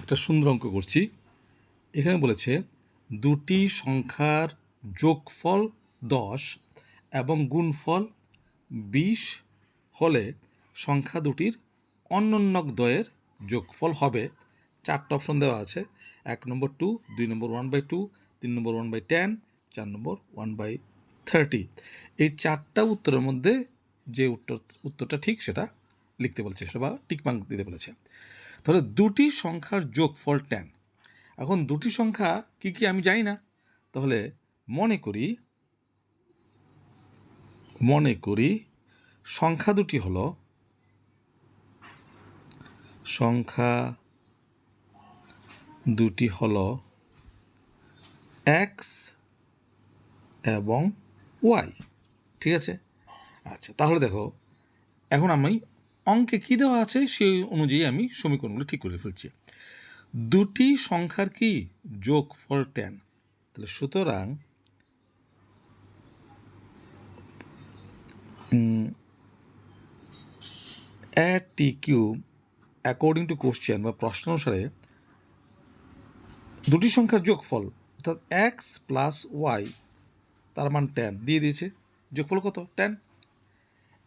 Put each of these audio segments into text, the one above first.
একটা সুন্দর অঙ্ক করছি। এখানে বলেছে দুটি সংখ্যার যোগফল 10 এবং গুণফল 20 হলে সংখ্যা দুটির অন্যোন্যক দ্বয়ের যোগফল হবে। 4টা অপশন দেওয়া আছে, 1 নম্বর 2, 2 নম্বর 1/2, 3 নম্বর 1/10, 4 নম্বর 1/30। এই 4টা উত্তরের মধ্যে যে উত্তরটা ঠিক সেটা লিখতে বলেছে, বা টিকমার্ক দিতে বলেছে। তাহলে দুটি সংখ্যার যোগফল 10। এখন দুটি সংখ্যা কি কি আমি জানি না, তাহলে মনে করি সংখ্যা দুটি হলো এক্স এবং ওয়াই। ঠিক আছে, আচ্ছা তাহলে দেখো এখন আমি অঙ্কে কী দেওয়া আছে সেই অনুযায়ী আমি সমীকরণগুলো ঠিক করে ফেলছি। দুটি সংখ্যার কি যোগফল 10, তাহলে সুতরাং t cube according to question বা প্রশ্ন অনুসারে দুটি সংখ্যার যোগফল অর্থাৎ এক্স প্লাস ওয়াই তার মান 10 দিয়ে দিয়েছে। যোগফল কত? 10।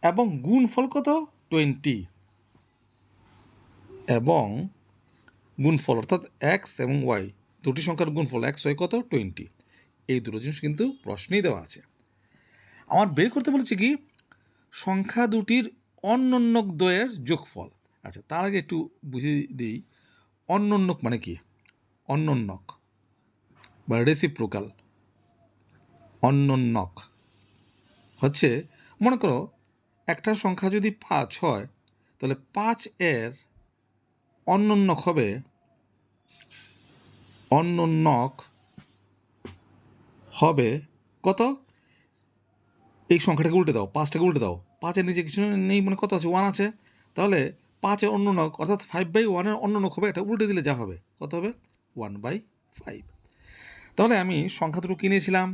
এবং গুণফল কত? 20। এবং গুণফল অর্থাৎ এক্স এবং ওয়াই দুটি সংখ্যার গুণফল এক্স ওয়াই কত? 20। এই দুটো জিনিস কিন্তু প্রশ্নেই দেওয়া আছে। আমার বের করতে বলেছে কি সংখ্যা দুটির অন্যোন্যক দ্বয়ের যোগফল। আচ্ছা তার আগে একটু বুঝিয়ে দিই অন্যোন্যক মানে কি। অন্যোন্যক বা রেসিপ্রোকাল। অন্যোন্যক হচ্ছে, মনে করো একটা সংখ্যা যদি 5 হয় তাহলে 5 এর অন্যোন্যক হবে কত? এই সংখ্যাটাকে উল্টে দাও, 5টাকে উল্টে দাও। 5-এর নিচে কিছু নেই, মানে কত আছে? 1 আছে। তাহলে 5-এর অন্যোন্যক অর্থাৎ 5/1-এর অন্যোন্যক হবে, এটা উল্টে দিলে যা হবে কত হবে? 1/5। তাহলে আমি সংখ্যা দুটো কিনেছিলাম,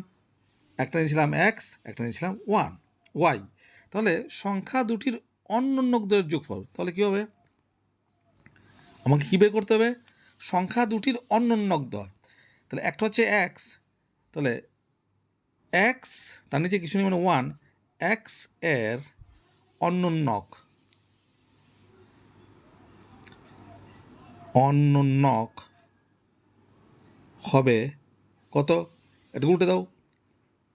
একটা নিয়েছিলাম এক্স, একটা নিয়েছিলাম ওয়াই। তাহলে সংখ্যা দুটির অন্যোন্যক দ্বয়ের যোগফল, তাহলে কী হবে? আমাকে কী বের করতে হবে? সংখ্যা দুটির অন্যোন্যক দ্বয়। তাহলে একটা হচ্ছে এক্স, তাহলে এক্স তার নিচে কিছু নেই মানে 1, এক্স এর অন্যোন্যক হবে কত? এটা উল্টে দাও,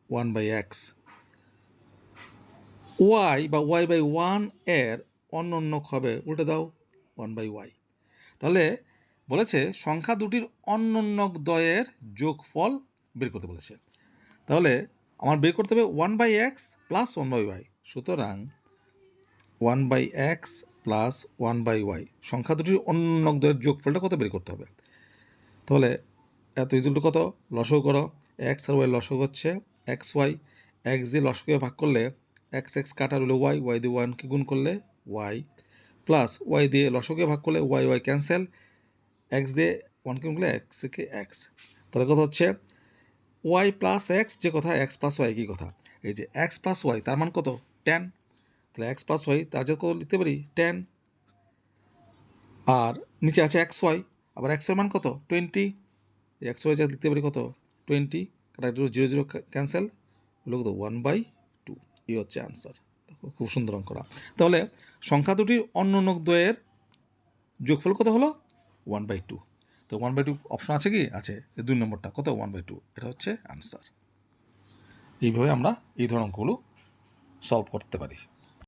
1/x। ওয়াই বা y/1 এর অন্যোন্যক হবে, উল্টে দাও, 1/y। তাহলে বলেছে সংখ্যা দুটির অন্যোন্যক দ্বয়ের যোগফল বের করতে বলেছে। তাহলে আমার বের করতে হবে 1/x প্লাস 1/y। সুতরাং 1/x প্লাস 1/y সংখ্যা দুটির অন্যোন্যক দ্বয়ের যোগফলটা কত বের করতে হবে। তাহলে এত রেজাল্ট কত? লসাগু করো। এক্স আর ওয়াই লসাগু হচ্ছে এক্স ওয়াই। এক্স দিয়ে লসাগুকে ভাগ করলে এক্স এক্স কাটার হলো ওয়াই, ওয়াই দিয়ে ওয়ানকে গুণ করলে ওয়াই, প্লাস ওয়াই দিয়ে লসাগুকে ভাগ করলে ওয়াই ওয়াই ক্যান্সেল, এক্স দিয়ে ওয়ানকে গুণ করলে এক্সকে এক্স। তাহলে কথা হচ্ছে ওয়াই প্লাস এক্স, যে কথা এক্স প্লাস ওয়াই একই কথা। এই যে এক্স প্লাস ওয়াই তার মান কত? 10। তাহলে এক্স প্লাস ওয়াই তার যে কত লিখতে পারি? 10। আর নিচে আছে এক্স ওয়াই, আবার এক্স ওয়াই মান কত? 20। এক্স ওয়াই যা লিখতে পারি কত? 20। কাটা 0 ক্যান্সেল হলো কত? 1/2। এই হচ্ছে আনসার। দেখো খুব সুন্দর অঙ্কটা। তাহলে সংখ্যা দুটির অন্যোন্যক দ্বয়ের যোগফল কত হলো? 1/2। তো 1/2 অপশন আছে কি? আছে। 2 নম্বরটা কত? 1/2। এটা হচ্ছে আনসার। এইভাবে আমরা এই ধরনের অঙ্কগুলো সলভ করতে পারি।